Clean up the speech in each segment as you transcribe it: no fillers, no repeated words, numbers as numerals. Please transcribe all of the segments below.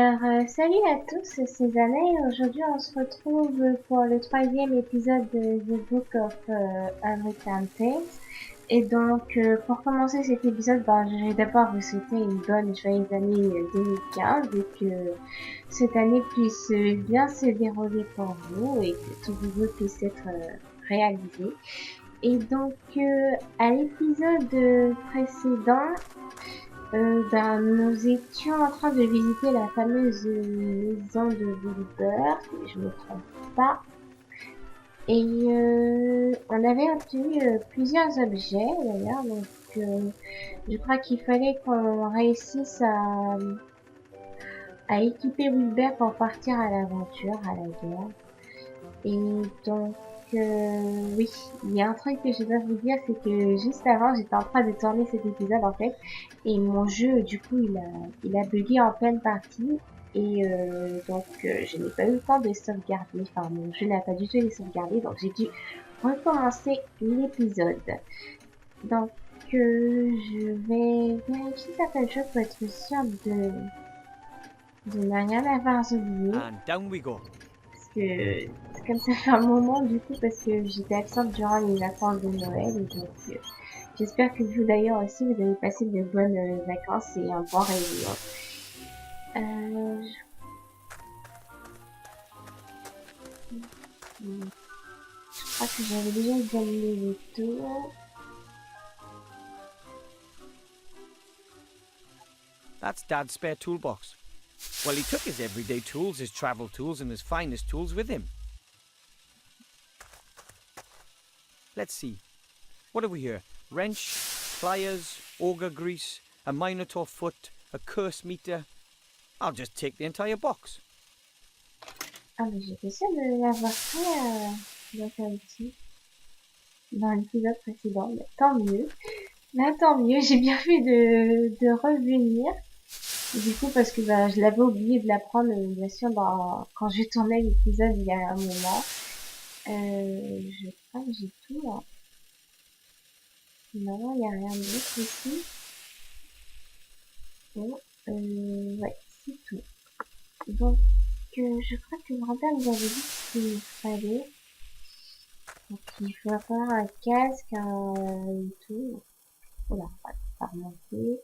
Salut à tous, c'est Zana et aujourd'hui on se retrouve pour le troisième épisode de The Book of Unwritten. Et donc, pour commencer cet épisode, je vais d'abord vous souhaiter une bonne joyeuse année 2015 et que cette année puisse bien se dérouler pour vous et que tous vos vœux puissent être réalisés. Et donc, à l'épisode précédent, nous étions en train de visiter la fameuse maison de Wilbur, si je ne me trompe pas. Et on avait obtenu plusieurs objets d'ailleurs, donc je crois qu'il fallait qu'on réussisse à équiper Wilbur pour partir à l'aventure, à la guerre. Et donc oui, il y a un truc que je dois vous dire, c'est que juste avant j'étais en train de tourner cet épisode en fait, et mon jeu du coup il a bugué en pleine partie, et je n'ai pas eu le temps de sauvegarder, enfin mon jeu n'a pas du tout été sauvegardé, donc j'ai dû recommencer l'épisode. Donc je vais vérifier certaines choses pour être sûre de ne rien avoir oublié. And down we go. Parce que comme ça fait un moment du coup parce que j'étais absente durant les vacances de Noël et donc j'espère que vous d'ailleurs aussi vous avez passé de bonnes vacances et un bon réveillon. Je crois que j'avais déjà examiné les tours. That's Dad's spare toolbox. Well, he took his everyday tools, his travel tools, and his finest tools with him. Let's see. What have we here? Wrench, pliers, auger grease, a minotaur foot, a curse meter. I'll just take the entire box. Ah mais j'étais sûre de l'avoir fait dans l'épisode précédent, mais tant mieux. Là tant mieux, j'ai bien fait de revenir. Du coup, parce que je l'avais oublié de l'apprendre, bien sûr, quand je tournais l'épisode il y a un moment. Je crois que j'ai tout là. Non, il n'y a rien d'autre ici. Bon, ouais, c'est tout. Donc, je crois que grand-père nous avait dit ce qu'il fallait. Donc, il faut avoir un casque, et tout. Oula, on va pas remonter.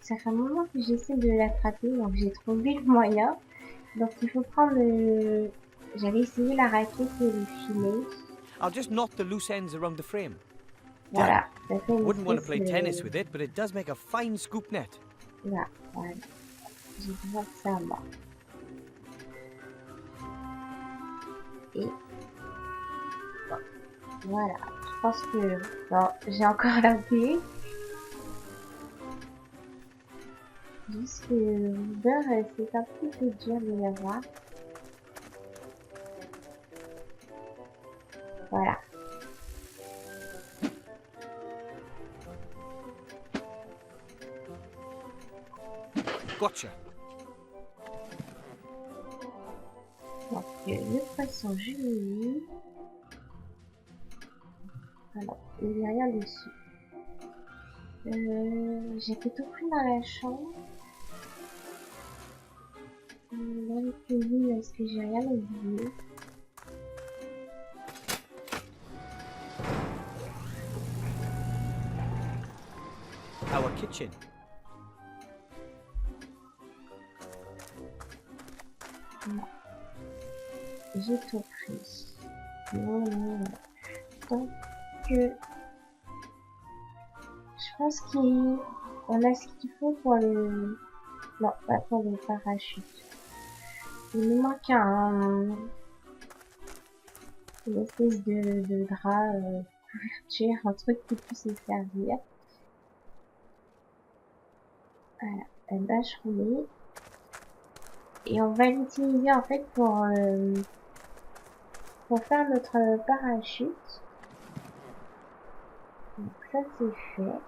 Ça fait un moment que j'essaie de l'attraper, donc j'ai trouvé le moyen. Donc il faut prendre le... J'avais essayé la raquette et le filet. I'll just knot the loose ends around the frame. Voilà, ça fait une Wouldn't want to espèce play de... tennis with it, but it does make a fine scoop net. Là, voilà. J'ai besoin de ça moi. Et... Bon, voilà, je pense que... Bon, j'ai encore la clé. Juste que beurre, c'est un petit peu dur de l'avoir. Voilà. Gotcha. Donc, le poisson, je l'ai mis. Alors, il n'y a rien dessus. J'ai fait tout pris dans la chambre. Dans les cuisines, est-ce que j'ai rien oublié? Our kitchen. Non. J'ai tout pris. Non. Donc, je pense qu'on a ce qu'il faut pour le... Non, pas pour le parachute. Il me manque une espèce de drap, couverture, un truc qui puisse me servir. Voilà, la bâche roulée. Et on va l'utiliser en fait pour faire notre parachute. Donc ça c'est fait.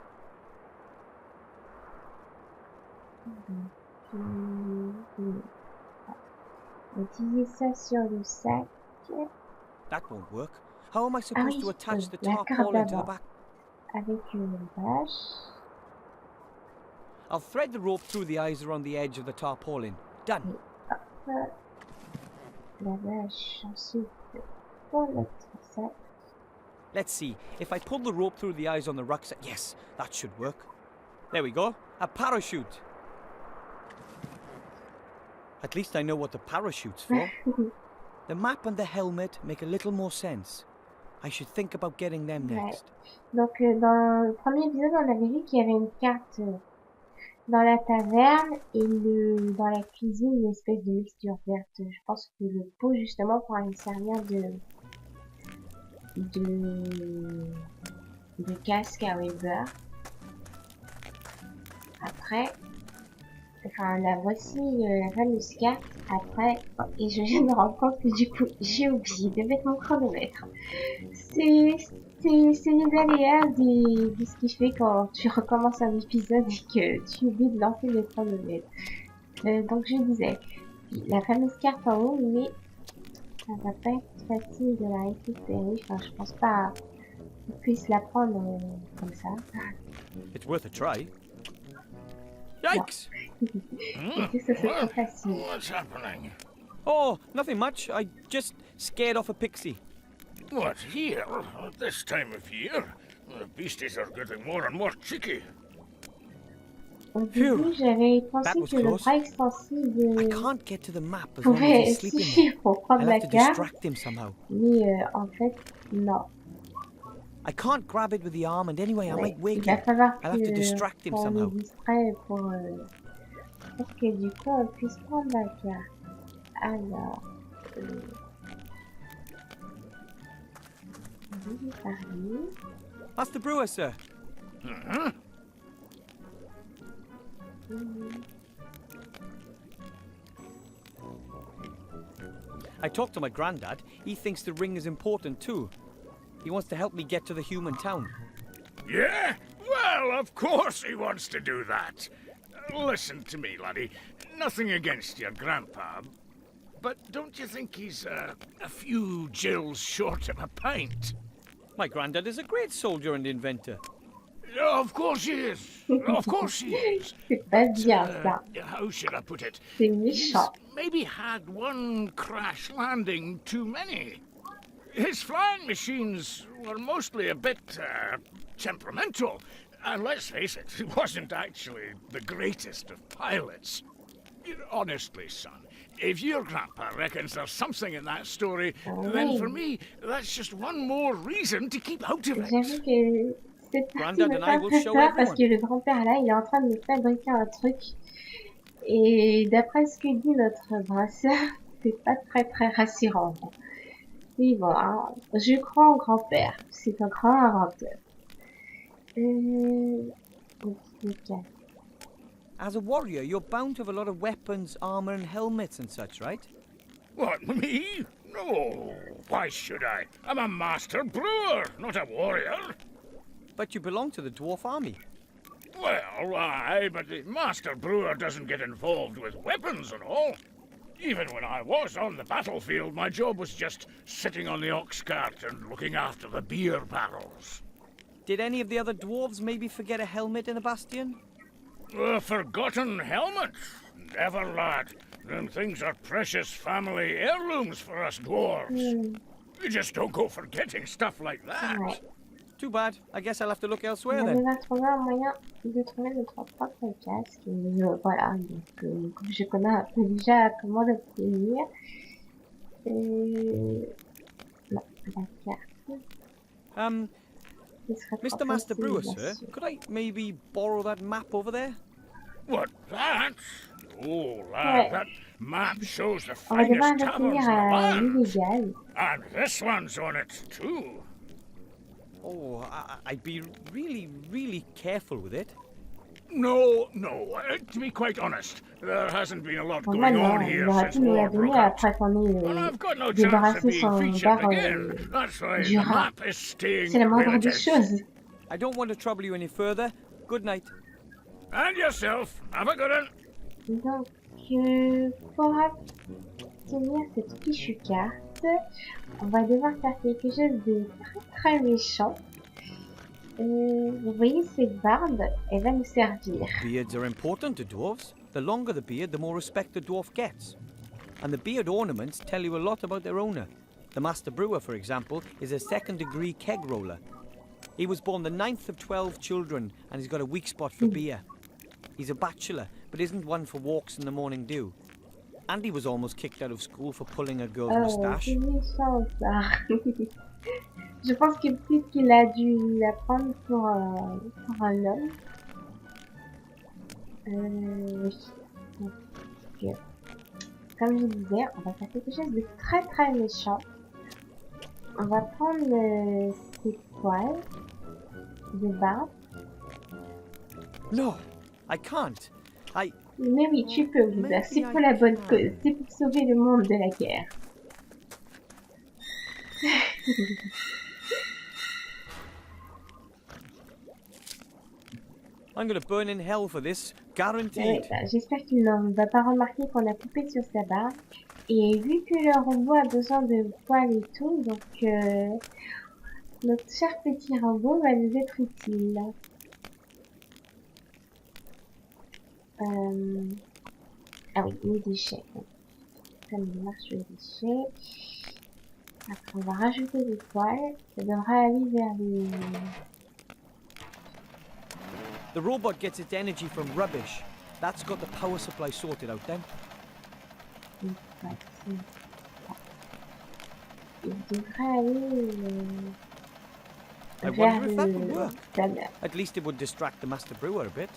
Donc, on va utiliser ça sur le sac. That won't work. How am I Ah supposed oui, to attach the la carte tarpaulin to the d'abord. back? Avec une bâche. I'll thread the rope through the eyes around the edge of the tarpaulin. Done. Et hop, la bâche. Ensuite, pour l'autre sac. Let's see. If I pull the rope through the eyes on the rucksack, yes, that should work. There we go. A parachute. At least I know what the parachute's for. The map and the helmet make a little more sense. I should think about getting them Ouais. next. Donc, dans le premier épisode, on avait vu qu'il y avait une carte dans la taverne et dans la cuisine, une espèce de mixture verte. Je pense que le pot, justement, pourra nous servir de casque à Weber. Après, enfin, la voici, la fameuse carte. Après, et je viens de me rendre compte que du coup, j'ai oublié de mettre mon chronomètre. C'est les aléas de ce qui fait quand tu recommences un épisode et que tu oublies de lancer le chronomètre. Donc je disais, la fameuse carte en haut, mais ça va pas être facile de la récupérer. Enfin, je pense pas qu'on puisse la prendre comme ça. It's worth a try. Yikes! Et que ça c'est trop facile. What's happening? Oh, nothing much. I just scared off a pixie. What, here? At this time of year? The beasties are getting more and more cheeky. Au début, j'avais pensé That was que le close. bras extensible I can't get to the map as long as pouvait he's sleeping there. suffire pour prendre I'll la have to carte, distract him somehow. mais en fait, non. I can't grab it with the arm, and anyway, I Ouais, might wake il va him. falloir I'll have to distract him qu'on somehow. le distrait pour que du coup on puisse prendre la carte. Alors, je vais parler. That's the brewer, sir. I talked to my granddad. He thinks the ring is important too. He wants to help me get to the human town. Yeah? Well, of course he wants to do that. Listen to me, laddie. Nothing against your grandpa, but don't you think he's a few gills short of a pint? My granddad is a great soldier and inventor. Of course he is. Of course he is. C'est pas bien ça. How should I put it? C'est He's méchant. maybe had one crash landing too many. His flying machines were mostly a bit temperamental. And let's face it, he wasn't actually the greatest of pilots. Honestly, son, if your grandpa reckons there's something in that story, then for me, that's just one more reason to keep out of it. J'avoue que cette partie Grandad me and fait I un will peu show peur parce everyone. que le grand-père là, il est en train de me fabriquer un truc. Et d'après ce que dit notre brasseur, c'est pas très très rassurant. Mais bon, hein, je crois en grand-père. C'est un grand inventeur. Ok. As a warrior, you're bound to have a lot of weapons, armor, and helmets and such, right? What, me? No, why should I? I'm a master brewer, not a warrior. But you belong to the dwarf army. Well, aye, but the master brewer doesn't get involved with weapons and all. Even when I was on the battlefield, my job was just sitting on the ox cart and looking after the beer barrels. Did any of the other dwarves maybe forget a helmet in the bastion? A forgotten helmet? Never, lad. Them things are precious family heirlooms for us dwarves. You just don't go forgetting stuff like that. Ouais. Too bad. I guess I'll have to look On elsewhere then. va trouver un moyen de trouver notre propre casque. Voilà, donc comme je connais un peu déjà comment l'obtenir. Non, la carte. Ce serait trop Mr. Master facile, Brewer, bien sir, sûr. could I maybe borrow that map over there? What, that? Oh, lad, Ouais. that map shows the On va devoir finest taverns in retenir the à land. l'illégal. And this one's on it, too. Oh, I'd be really careful with it. No, to be quite honest, there hasn't been a lot going Normalement, on il here aurait since pu nous la war donner broke out. après qu'on And ait I've got no chance of débarrassé being son featured bar again. That's why du the rat. map is staying C'est la where moindre it des is. choses. I don't want to trouble you any further. Good night. And yourself, have a good one. Donc, pour obtenir cette fichue carte, on va devoir faire quelque chose de très méchant. Vous voyez cette barbe, elle va nous servir. Beards are important to dwarves. The longer the beard, the more respect the dwarf gets. And the beard ornaments tell you a lot about their owner. The master brewer, for example, is a second-degree keg roller. He was born the 9th of 12 children, and he's got a weak spot for beer. He's a bachelor, but isn't one for walks in the morning dew. And he was almost kicked out of school for pulling a girl's moustache. C'est méchant ça. Je pense que peut-être qu'il a dû la prendre pour un homme. Oui. Donc, comme je disais, on va faire quelque chose de très méchant. On va prendre ses poils de barbe. No, I can't. Mais oui, tu peux, Lisa. C'est pour la bonne cause. C'est pour sauver le monde de la guerre. I'm gonna burn in hell for this, guaranteed. Ouais, bah, j'espère qu'il ne va pas remarquer qu'on a coupé sur sa barbe. Et vu que le robot a besoin de poils et tout, donc notre cher petit robot va nous être utile. Ah oui, les déchets. Comme il marche les déchets. Après, on va rajouter des poils. Ça devrait aller vers les... The robot gets its energy from rubbish. That's got the power supply sorted out then. Il devrait aller I vers wonder if that would work. le... At least it would distract the master brewer a bit.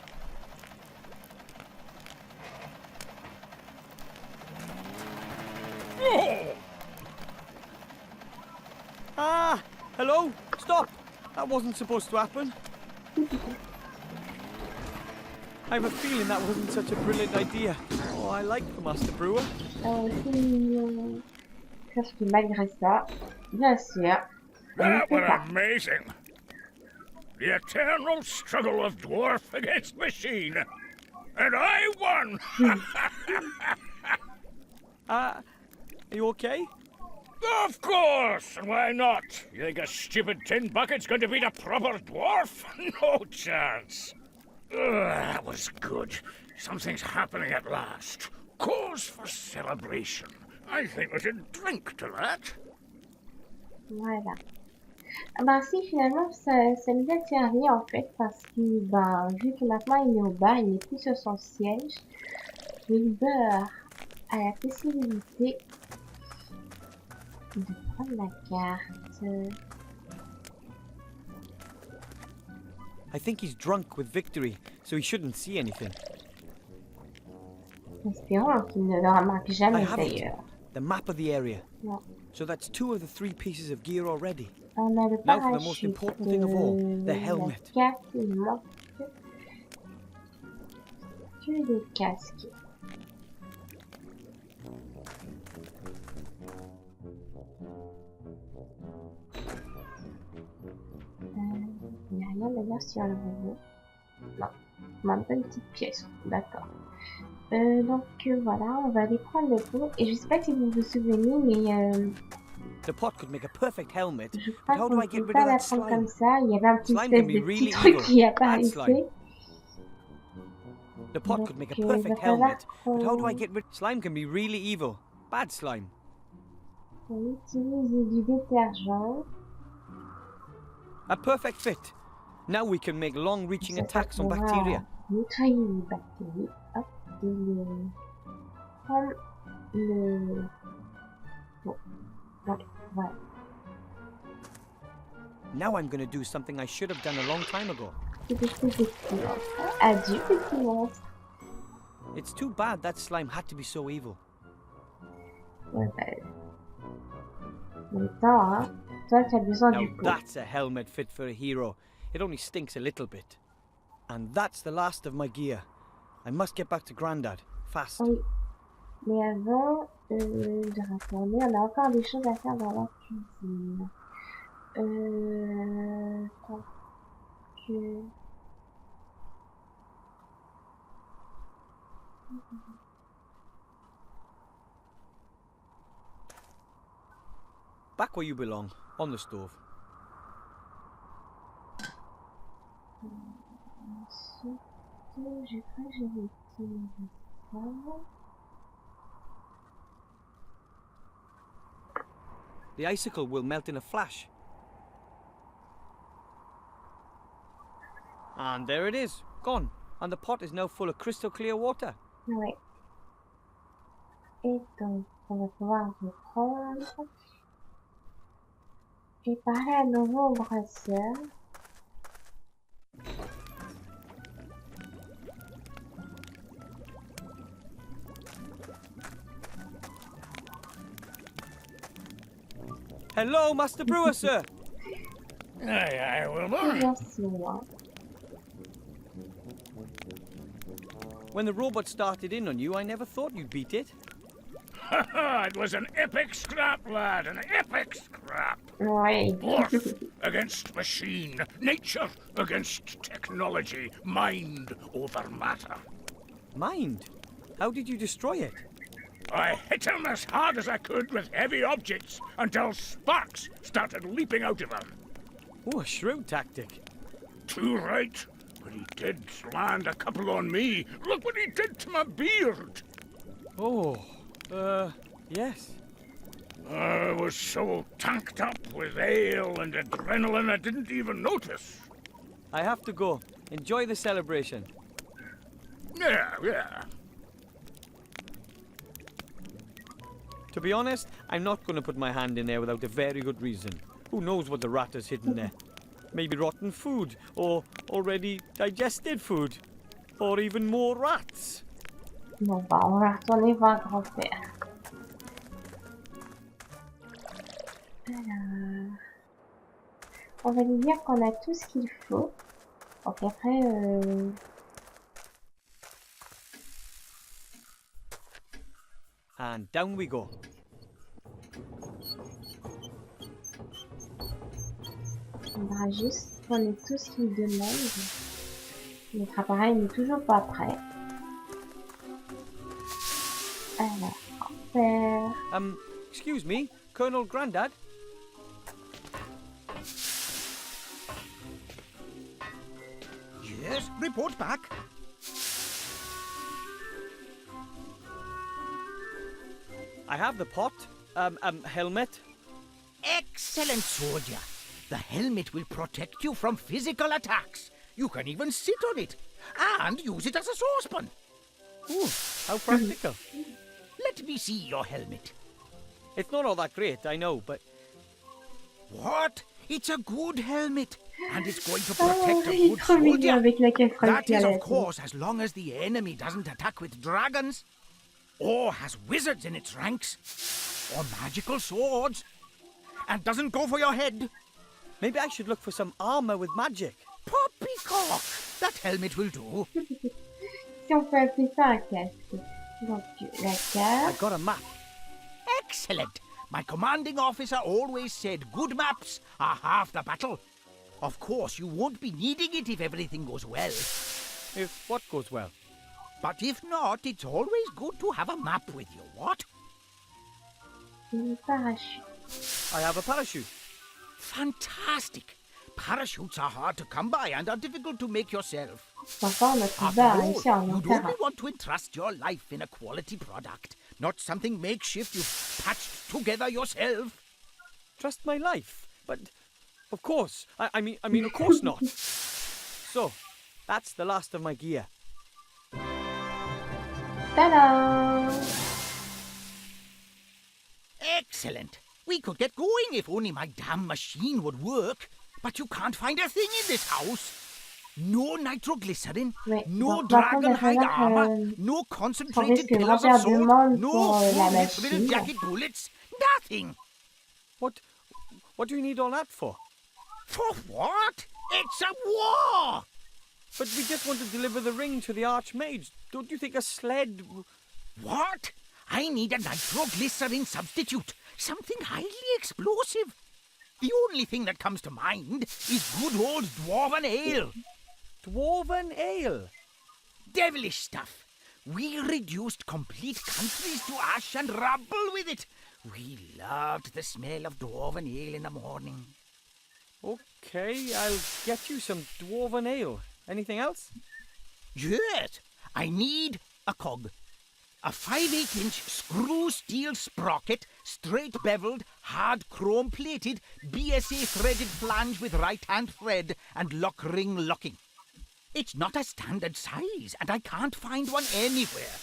Ah! Hello? Stop! That wasn't supposed to happen. I have a feeling that wasn't such a brilliant idea. Oh, I like the master brewer. C'est mignon. Sauf que malgré ça, bien sûr, That was amazing. The eternal struggle of dwarf against machine. And I won! Are you okay? Of course! And why not? You think a stupid tin bucket's going to beat a proper dwarf? No chance. That was good. Something's happening at last. Cause for celebration. I think we should drink to that. Voilà. Ah ben si, finalement, ça nous a servi en fait, parce que, ben, vu que maintenant il est au bar, il n'est plus sur son siège, Wilbur a la possibilité de prendre la carte. I think he's drunk with victory, so he shouldn't see anything. Espérons qu'il ne le remarque jamais I have it. d'ailleurs. The map of the area. Non. So that's 2 of the 3 pieces of gear already. On a le Now for the most parachute, important thing of all, the helmet. la carte, il manque que les casques. Il n'y a rien d'ailleurs sur le robot. Non, même pas une petite pièce. D'accord. Donc voilà, on va aller prendre le pot. Et je sais pas si vous vous souvenez, mais The pot could make a perfect helmet. je crois How qu'on do I ne get peut rid pas of la that prendre slime? comme ça. Il y avait un petit Slime espèce can be de really petit truc evil. qui Bad apparaissait. slime. The pot could make a perfect helmet, but how do I get rid? Slime can be really evil. Bad slime. On utilise du détergent. A perfect fit. Now we can make long-reaching Ça attacks on pourra bacteria. nettoyer les bactéries. Hop, et prendre le... Bon, ok, voilà. Now I'm going to do something I should have done a long time ago. C'est espèce de petit monstre. Adieu, petit monstre. It's too bad that slime had to be so evil. Ouais, bah... En même temps, hein, toi, tu as besoin Now du pot. that's a helmet fit for a hero. It only stinks a little bit. And that's the last of my gear. I must get back to Grandad, fast. Oui. Mais avant de retourner, on a encore des choses à faire dans la cuisine. Tant que... back where you belong, on the stove. Ensuite, je crois que je vais utiliser ça. The icicle will melt in a flash. And there it is, gone. And the pot is now full of crystal clear water. Ouais. Et donc, on va pouvoir reprendre et parler à nouveau au brasseur. Hello, Master Brewer, sir. Aye, Wilbur. Merci, moi. When the robot started in on you, I never thought you'd beat it. It was an epic scrap, lad, an epic scrap. Ouais. Orc against machine, nature against technology, mind over matter. Mind? How did you destroy it? I hit him as hard as I could with heavy objects until sparks started leaping out of him. Oh, a shrewd tactic. Too right, but he did land a couple on me. Look what he did to my beard. Oh, yes. I was so tanked up with ale and adrenaline I didn't even notice. I have to go. Enjoy the celebration. Yeah. To be honest, I'm not going to put my hand in there without a very good reason. Who knows what the rat has hidden there? Maybe rotten food, or already digested food, or even more rats. Bon, bah, on va retourner voir grand-père. Alors, on va lui dire qu'on a tout ce qu'il faut. Donc après, And down we go. on va juste prendre tout ce qu'il demande. Notre appareil n'est toujours pas prêt. Alors, grand-père. Excuse me, Colonel Grandad? Yes, report back. I have the pot, helmet. Excellent, soldier. The helmet will protect you from physical attacks. You can even sit on it and use it as a saucepan. Ooh, how practical. Let me see your helmet. It's not all that great, I know, but What? It's a good helmet, and it's going to Oh, protect a il est good trop mignon soldier. avec la casserole That qu'il is, a of là. course, as long as the enemy doesn't attack with dragons, or has wizards in its ranks, or magical swords, and doesn't go for your head. maybe I should look for some armor with magic. Poppycock! That helmet will do. Si on peut appeler ça un casque. Donc, la I carte. got a map. Excellent! My commanding officer always said good maps are half the battle. Of course, you won't be needing it if everything goes well. If what goes well? But if not, it's always good to have a map with you, what? Une parachute. I have a parachute. Fantastic! Parachutes are hard to come by and are difficult to make yourself. Enfin, notre After bas a all, réussi à en you'd faire only un. want to entrust your life in a quality product, not something makeshift you've patched together yourself. Trust my life, but of course, I mean, of course not. So, that's the last of my gear. Ta-da! Excellent. We could get going if only my damn machine would work. But you can't find a thing in this house. No nitroglycerin, Ouais, no donc par contre, dragon il va hide falloir armor, no trouver concentrated ce que pillars grand-père of salt, demande no pour la full machine. ribbon jacket bullets, nothing. What do you need all that for? For what? It's a war! But we just want to deliver the ring to the Archmage. Don't you think a sled... What? I need a nitroglycerin substitute. Something highly explosive. The only thing that comes to mind is good old dwarven ale. Dwarven ale? Devilish stuff. We reduced complete countries to ash and rubble with it. We loved the smell of dwarven ale in the morning. Okay, I'll get you some dwarven ale. Anything else? Yes, I need a cog. A 5/8-inch screw steel sprocket, straight beveled, hard chrome plated, BSA threaded flange with right hand thread and lock ring locking. It's not a standard size, and I can't find one anywhere.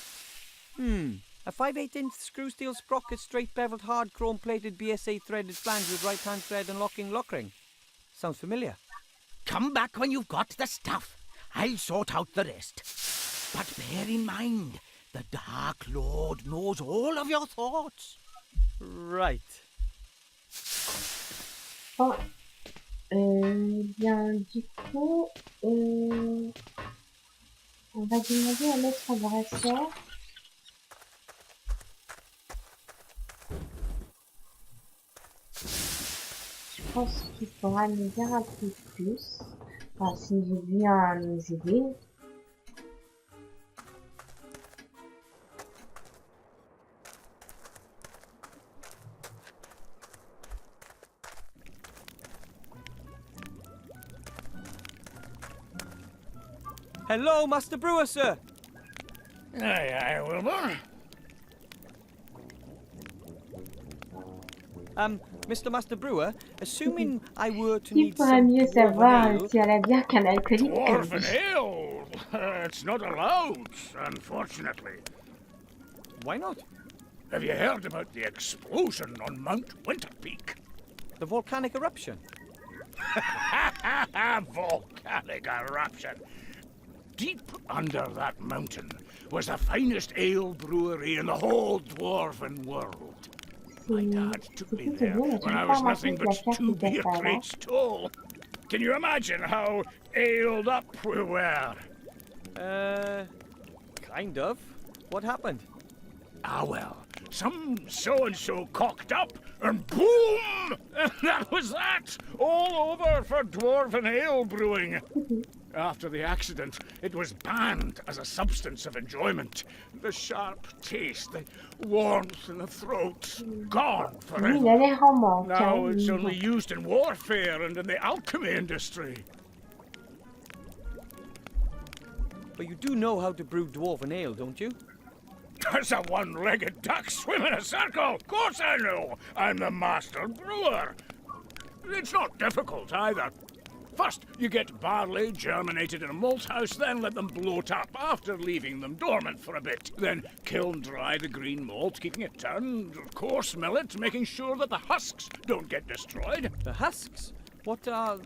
A 5/8-inch screw steel sprocket, straight beveled, hard chrome plated, BSA threaded flange with right hand thread and locking lock ring. Sounds familiar. Come back when you've got the stuff. I'll sort out the rest. But bear in mind, the Dark Lord knows all of your thoughts. Right. Bon. Bien, du coup, on va demander à notre brasseur. Je pense qu'il pourra nous dire un peu plus. Enfin, s'il veut bien nous aider. Hello, Master Brewer, sir. Aye, aye, Wilbur. Mr. Master Brewer, assuming I were to Qui need pourra some mieux dwarven savoir ale... si elle a bien qu'un alcoolique comme Dwarven lui. ale. It's not allowed, unfortunately. Why not? Have you heard about the explosion on Mount Winterpeak? The volcanic eruption. Volcanic eruption. Deep under that mountain was the finest ale brewery in the whole dwarven world. My dad took me there when I was nothing but 2 beer crates tall. Can you imagine how aled up we were? Kind of. What happened? Ah, well, some so-and-so cocked up, and boom! And that was that! All over for dwarven ale brewing. After the accident, it was banned as a substance of enjoyment. The sharp taste, the warmth in the throat, gone Lui, forever. il a l'air en manque. Now Hein, it's only used in warfare and in the alchemy industry. But you do know how to brew dwarven ale, don't you? Does a one-legged duck swim in a circle? Of course I know. I'm the master brewer. It's not difficult either. First, you get barley germinated in a malt house, then let them bloat up after leaving them dormant for a bit. Then kiln dry the green malt, keeping it turned, coarse mill it, making sure that the husks don't get destroyed. The husks? What are...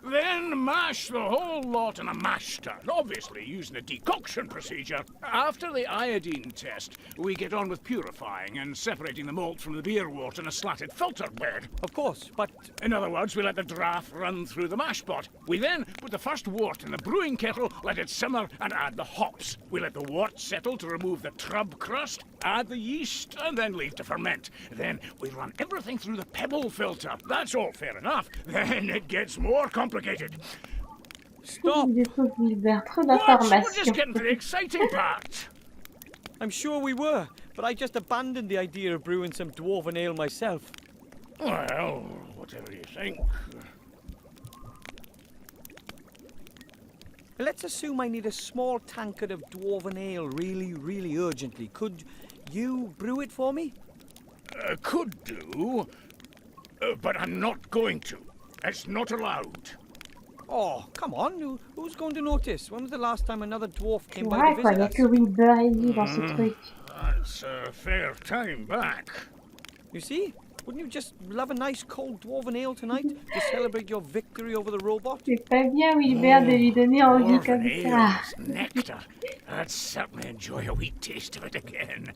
Then mash the whole lot in a mash tun, obviously using a decoction procedure. After the iodine test, we get on with purifying and separating the malt from the beer wort in a slatted filter bed. Of course, but... In other words, we let the draft run through the mash pot. We then put the first wort in the brewing kettle, let it simmer, and add the hops. We let the wort settle to remove the trub crust, add the yeast, and then leave to ferment. Then we run everything through the pebble filter. That's all fair enough. Then it gets more complicated. Stop! Il découvre Wilbur, trop What? We're just d'informations. getting to the exciting part. I'm sure we were, but I just abandoned the idea of brewing some dwarven ale myself. Well, whatever you think. Let's assume I need a small tankard of dwarven ale really urgently. Could you brew it for me? Could do, but I'm not going to. It's not allowed. Oh, come on. Who's going to notice? When was the last time another dwarf came by Ouais, to quoi, il n'y a visit que us? Wilbur et lui dans ce truc. That's a fair time back. You see? Wouldn't you just love a nice cold dwarven ale tonight to celebrate your victory over the robot? C'est pas bien, Wilbur, de lui donner envie Dwarven comme ale ça. is nectar. I'd certainly enjoy a wee taste of it again.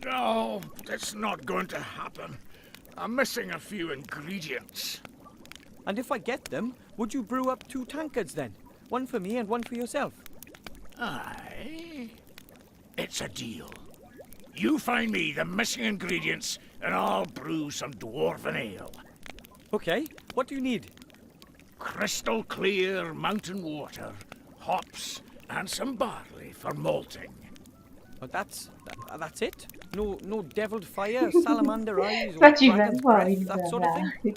No, it's not going to happen. I'm missing a few ingredients. And if I get them, would you brew up 2 tankards then? One for me and one for yourself. Aye. It's a deal. You find me the missing ingredients, and I'll brew some dwarven ale. Okay, what do you need? Crystal clear mountain water, hops, and some barley for malting. But that's it? No deviled fire, salamander eyes, or Toi, tu vas dragon's voir, breath, that sort of thing?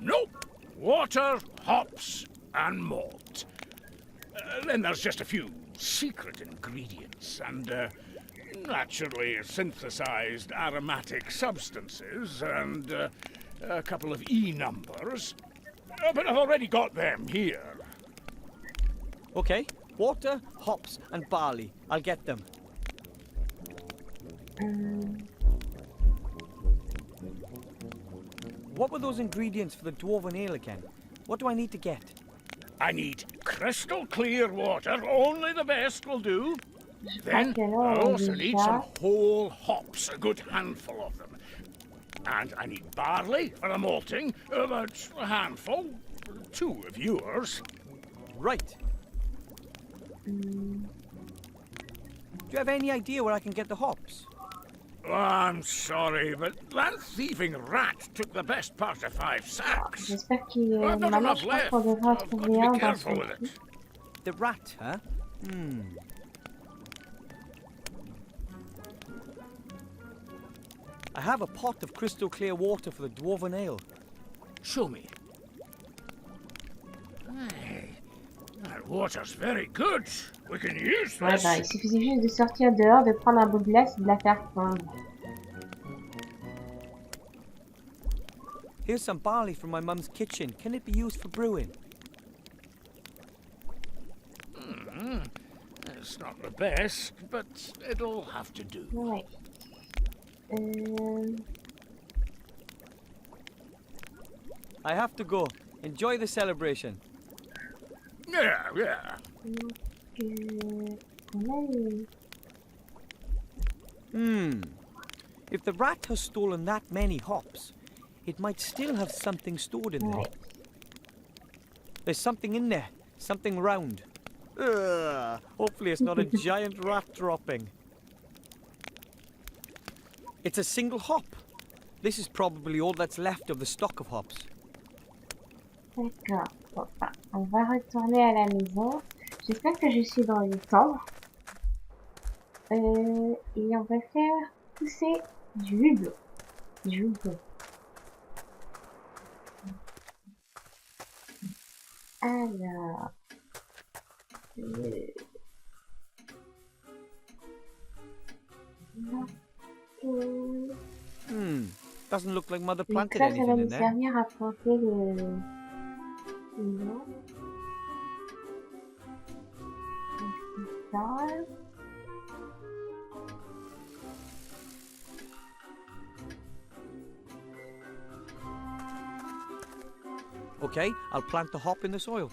Nope. Water, hops, and malt. Then there's just a few secret ingredients and naturally synthesized aromatic substances and a couple of E numbers. But I've already got them here. Okay, water, hops, and barley. I'll get them. What were those ingredients for the dwarven ale again? What do I need to get? I need crystal clear water, only the best will do. Then que I là, also need some déjà- whole hops, a good handful of them. And I need barley for the malting, about a handful, 2 of yours. Right. Do you have any idea where I can get the hops? Oh, I'm sorry, but that thieving rat took the best part of 5 sacks. J'espère qu'il I've not maintenant enough je pense left. qu'on devra I've got trouver to be un dans careful son with truc. it. The rat, huh? I have a pot of crystal clear water for the dwarven ale. Show me. Aye, that water's very good. We can use Ouais, this. bah, il suffisait juste de sortir dehors, de prendre un bout de glace et de la faire fondre. Here's some barley from my mum's kitchen. Can it be used for brewing? It's not the best, but it'll have to do. Ouais. I have to go. Enjoy the celebration. Yeah. If the rat has stolen that many hops, it might still have something stored in there. Ouais. There's something in there. Something round. Ugh, hopefully it's not a giant rat dropping. It's a single hop. This is probably all that's left of the stock of hops. D'accord. Bon, bah, on va retourner à la maison. J'espère que je suis dans le temps. Et on va faire pousser du houblon. Du houblon. Alors. Doesn't look like Mother Donc planted ça va anything in nous there. servir à planter le nom. Donc c'est ça. Okay, I'll plant the hop in the soil.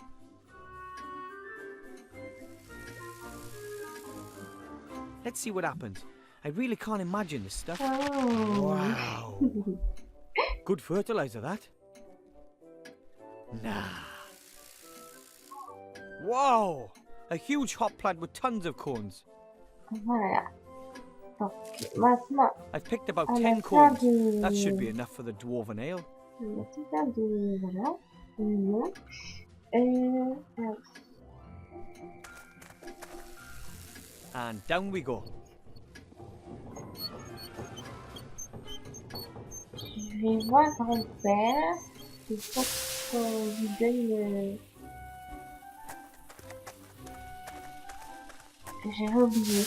Let's see what happens. I really can't imagine this stuff. Oh. Wow. Good fertilizer, that. Nah. Wow! A huge hop plant with tons of cones. Voilà. Donc maintenant, I've picked about on va 10 faire cones. des... That should be enough for the dwarven ale. On va tout faire des... Voilà. Non. Alors, And down we go. je vais voir grand-père. Il faut qu'on lui donne le... J'avais oublié.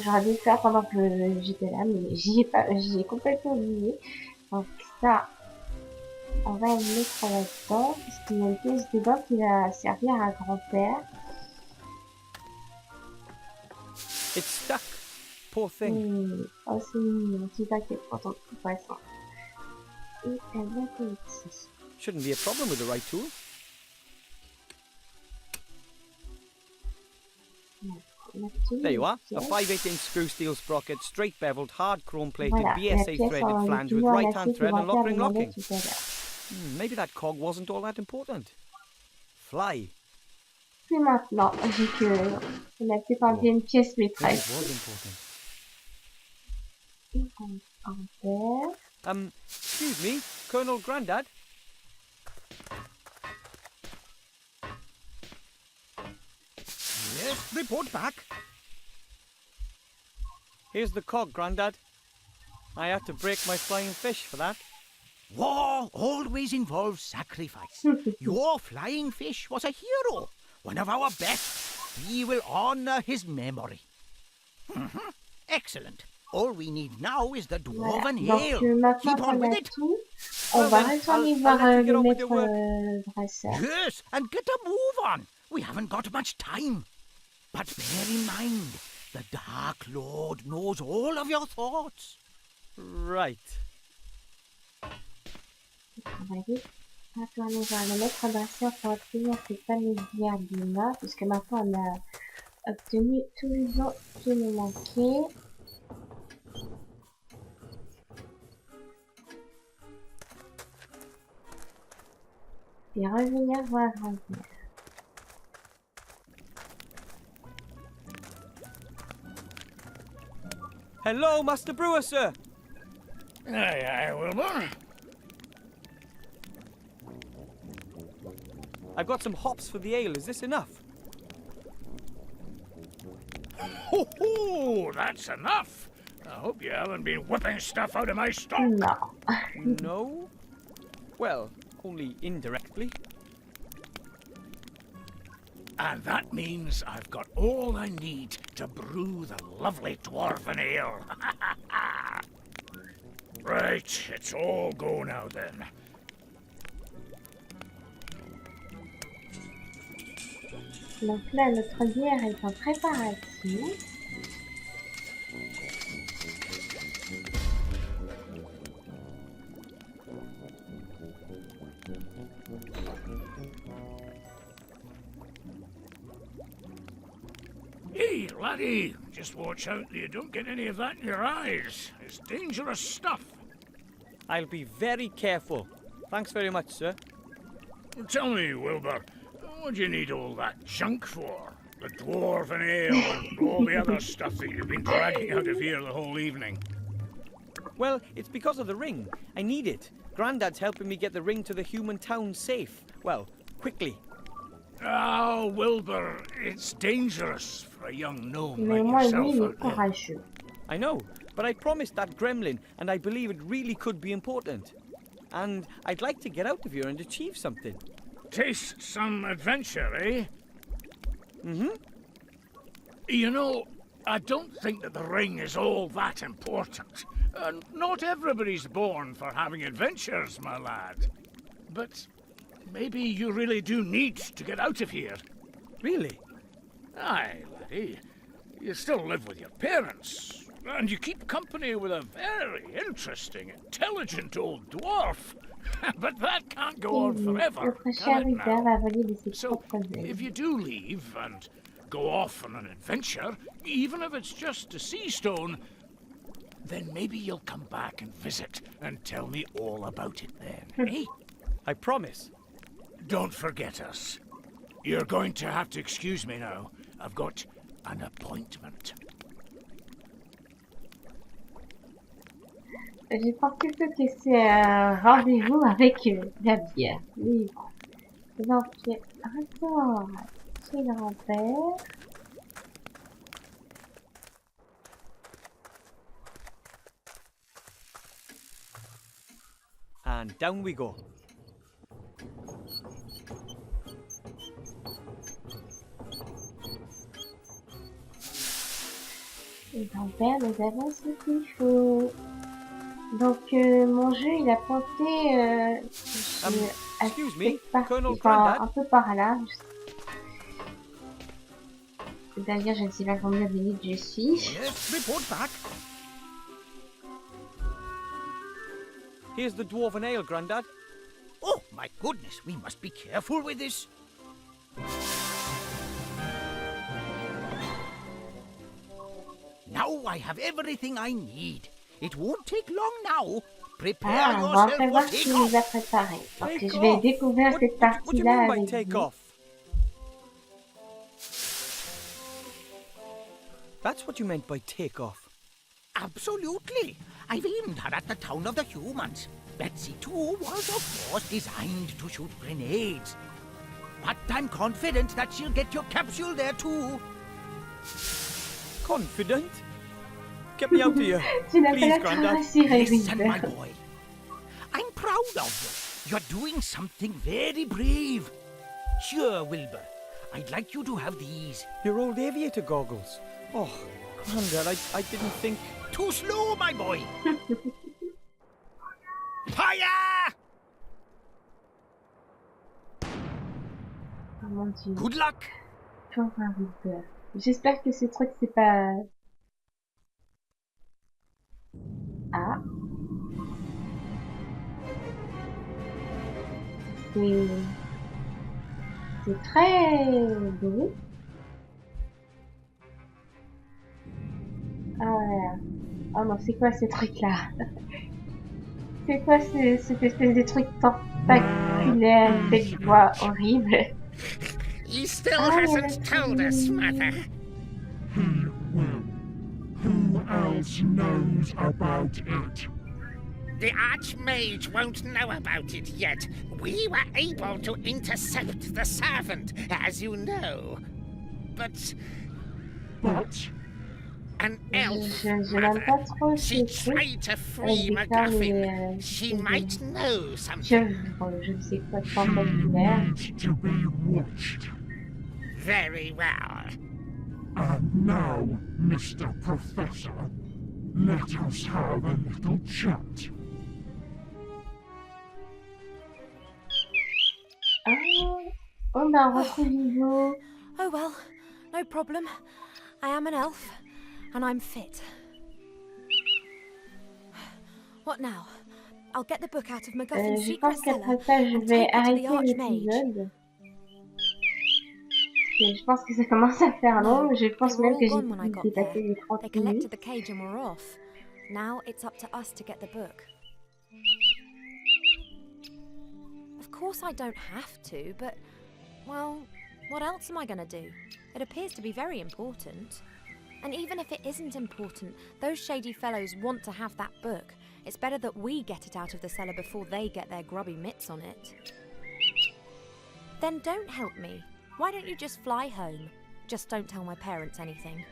J'aurais dû le faire pendant que j'étais là, mais j'y ai complètement oublié. Donc ça, on va le mettre là-dedans, puisqu'il y a une pièce dedans qui va servir à grand-père. It's stuck. Poor thing. Oh, c'est mignon, tu t'inquiètes pour ton petit poisson. Et elle va comme ici. Shouldn't be a problem with the right tool. There you are. A 5/8" screw steel sprocket, straight beveled, hard chrome plated, Voilà, la BSA pièce threaded en flange with pignon en right acier hand que thread and grand-père lock ring demandait locking. tout à l'heure. Maybe that cog wasn't all that important. Fly. Puis maintenant, vu que on a peut-être enlevé une pièce Maybe it maîtresse. was important. Et grand-père. Excuse me, Colonel Grandad? Yes, report back. Here's the cog, Grandad. I had to break my flying fish for that. War always involves sacrifice. Your flying fish was a hero, one of our best. We will honor his memory. Excellent. All we need now is the dwarven ale. Donc Keep maintenant on qu'on with a it. tout, on va retourner voir let you get le on with your maître dresseur. Yes, and get a move on. We haven't got much time. But bear in mind, the Dark Lord knows all of your thoughts. Right. On va vite retourner voir le maître dresseur pour obtenir ces fameuses bières d'humains, puisque maintenant on a obtenu tous les autres qui nous manquaient. Et revenir voir grand-mère. Hello, Master Brewer, sir. Aye, aye, Wilbur. I've got some hops for the ale. Is this enough? Ho ho! That's enough. I hope you haven't been whipping stuff out of my stock. Non. No? Well, only indirectly. And that means I've got all I need to brew the lovely dwarven ale. Right, it's all go now then. Donc là, notre bière est en préparation. Hey, laddie, just watch out that you don't get any of that in your eyes. It's dangerous stuff. I'll be very careful. Thanks very much, sir. Tell me, Wilbur, what do you need all that junk for? The dwarven ale and all the other stuff that you've been dragging out of here the whole evening. Well, it's because of the ring. I need it. Grandad's helping me get the ring to the human town safe. Well, quickly. Oh, Wilbur, it's dangerous for a young gnome Mais like moi, lui, yourself il est out there. courageux. I know, but I promised that gremlin, and I believe it really could be important. And I'd like to get out of here and achieve something. Taste some adventure, eh? Mm-hmm. You know, I don't think that the ring is all that important. Not everybody's born for having adventures, my lad. But maybe you really do need to get out of here. Really? Aye, laddie. You still live with your parents, and you keep company with a very interesting, intelligent old dwarf. But that can't go on forever, Notre cher can it Rita now? va voler de ses So, propres ailes. if you do leave and go off on an adventure, even if it's just a sea stone, then maybe you'll come back and visit and tell me all about it then, eh? I promise. Don't forget us. You're going to have to excuse me now. I've got an appointment. J'ai pensé que c'est un rendez-vous avec la bière. Oui. Donc, retour chez grand-père. And down we go. Et grand-père, nous avons ce qu'il faut. Donc, mon jeu, il a planté Excuse me, part, Colonel enfin, Grandad? un peu par là. D'ailleurs, je ne sais pas combien de minutes je suis. Yes, report back. Here's the dwarven ale, Grandad. Oh, my goodness, we must be careful with this. Now I have everything I need. It won't take long now. Prepare Ah, on va enfin yourself voir for ce qu'il nous a take-off. préparé. Parce que Take je vais off. découvrir cette What do you partie-là mean by avec take vous. off? That's what you meant by take off. Absolutely. I've aimed her at the town of the humans. Betsy, too, was, of course, designed to shoot grenades. But I'm confident that she'll get your capsule there, too. Confident? Get me out of here. Tu n'as pas Please, l'air Grandad. rassuré, Listen, my Wilbur. boy. I'm proud of you. You're doing something very brave. Sure, Wilbur. I'd like you to have these. Your old aviator goggles. Oh, Grandad, I didn't think... Too slow, my boy. Fire! Oh mon Dieu. Good luck. Pauvre Wilbur. J'espère que ce truc c'est pas... Ah. C'est très beau. Ah voilà. Oh non, c'est quoi ce truc-là? C'est quoi cette espèce de truc tentaculaire avec des voix horribles? He still Ah, hasn't told us, Mother. He will. Who else knows about it? The Archmage won't know about it yet. We were able to intercept the servant, as you know. But But an elf, Je n'aime pas Mother. trop She ces trucs. tried to free des femmes et, McGuffin. She might know something. je ne sais quoi de she tentaculaire. needs to be watched. Very well. And now, Mr. Professor, let us have a little chat. Ah, oh bah on retrouve Ivo. Oh well, no problem. I am an elf, and I'm fit. What now? I'll get the book out of McGuffin's Je secret pense cellar qu'après ça, je and vais take it to the arrêter Archmage. l'épisode. Je pense que ça commence à faire long. Je pense They were même que all gone when I j'ai got dépassé there. les They 30 minutes. collected the cage and were off. Now it's up to us to get the book. Of course I don't have to, but, well, what else am I going to do? It appears to be very important. And even if it isn't important, those shady fellows want to have that book. It's better that we get it out of the cellar before they get their grubby mitts on it. Then don't help me. Why don't you just fly home? Just don't tell my parents anything.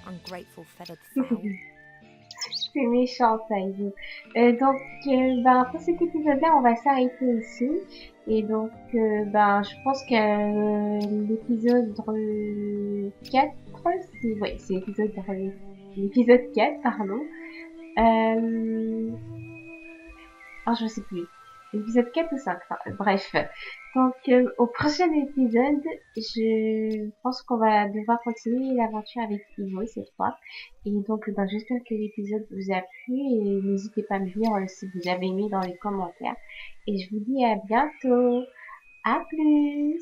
Ungrateful feathered fowl. C'est méchant ça, Ivo. Pour cet épisode-là, on va s'arrêter ici. Et donc, je pense que l'épisode 4, c'est l'épisode 4, pardon. Je sais plus. L'épisode 4 ou 5, enfin, bref. Donc, au prochain épisode, je pense qu'on va devoir continuer l'aventure avec Ivo cette fois. Et donc, j'espère que l'épisode vous a plu et n'hésitez pas à me dire si vous avez aimé dans les commentaires. Et je vous dis à bientôt. À plus!